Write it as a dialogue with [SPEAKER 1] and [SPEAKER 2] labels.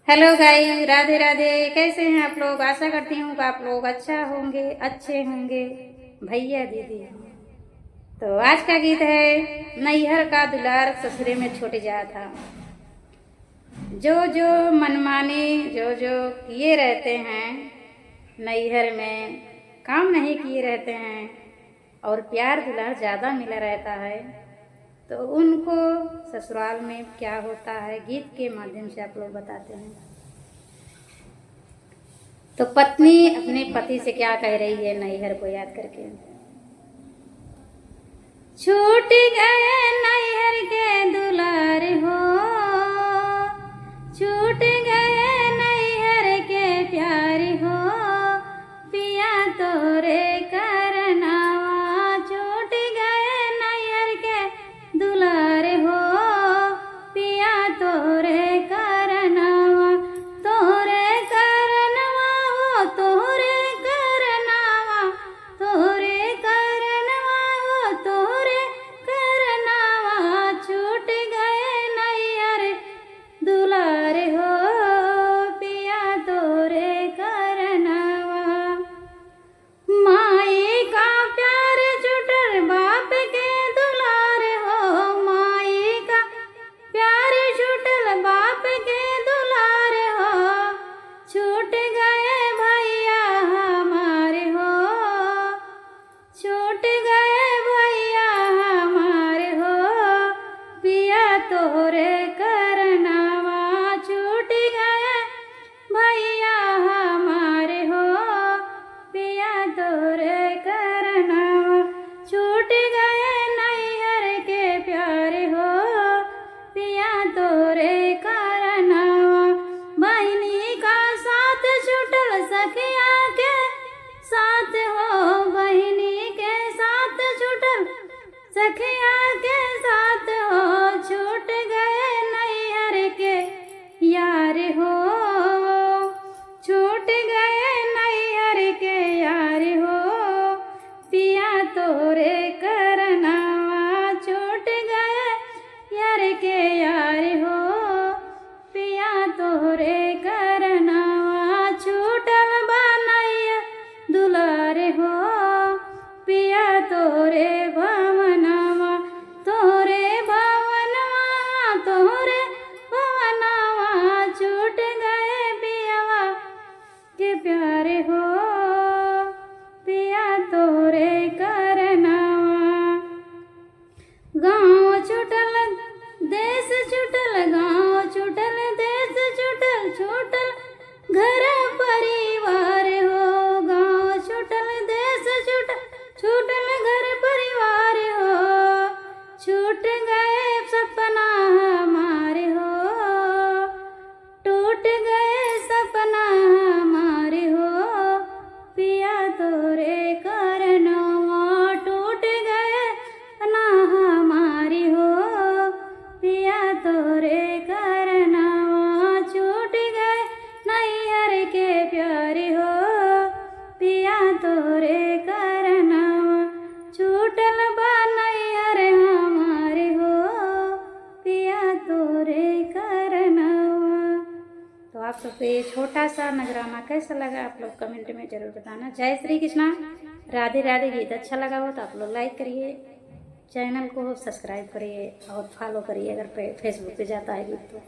[SPEAKER 1] Hello guys, Radhe Radhe. कैसे हैं आप लोग? आशा करती हूँ कि आप लोग अच्छे होंगे भैया दीदी। तो आज का गीत है नैहर का दुलार ससुरे में छूट जा था। जो जो मनमाने जो जो किए रहते हैं नैहर में, काम नहीं किए रहते हैं और प्यार दुलार ज़्यादा मिला रहता है, तो उनको ससुराल में क्या होता है गीत के माध्यम से आप लोग बताते हैं। तो पत्नी अपने पति से क्या कह रही है नैहर को याद करके। छूट गए नैहर के दुलार हो, छूट गए नैहर के प्यार हो, पिया तोरे करनावा। छूट गए नैहर के दुलार हो, पिया तोरे करनावा। तोरे करनवा हो, तोरे करनावा, तोरे करनवा हो, तोरे करनावा। छूट गए नैहर दुलार हो, पिया तोरे करनावा। माई का प्यार छूटल बाप के दुलार हो, माई का प्यार छूटल बाप के दुलार हो। छूट गए भैया हमारे हो, छूट गए भैया हमारे हो, पिया तोरे करनावा। छूट गए भैया हमारे हो, पिया तोरे करनावा। छूट गए नैहर के प्यार हो, पिया तोरे करनावा। बहिनी का साथ छूटल सखिया के साथ हो, बहिनी के साथ छूटल सखिया के साथ हो। छूट गए नैहर के यार हो, छूट गए नैहर के यार हो, पिया तोरे करनावा। छूट गए यार के यार हो, पिया तोरे करनावा। छूटल बनैया दुलार हो, पिया तोरे भवनवा। तोरे भवनवा, तोरे भवनवा। छूट गए पियवा के प्यार हो, पिया तोरे करनावा। गाँव छूटल देश छूटल, गाँव छूटल देश छूटल, छूटल घर परिवार हो। गाँव छूटल देश छूटल, छूटल घर परिवार हो। छूट गए सपना हमारे हो, टूट गए सपना हमारे हो, पिया तोरे करनावा। टूट गए सपना हमारे हो, पिया तोरे करनावा। छूट गए नैहर के प्यार हो, पिया तोरे करनावा। छूटल बा नैहर हमारे हो, पिया तोरे करनावा। तो आप सबको ये छोटा सा नगरामा कैसा लगा आप लोग कमेंट में जरूर बताना। जय श्री कृष्णा, राधे राधे। गीत अच्छा लगा हो तो आप लोग लाइक करिए, चैनल को सब्सक्राइब करिए और फॉलो करिए अगर फेसबुक पे जाता है गीत तो।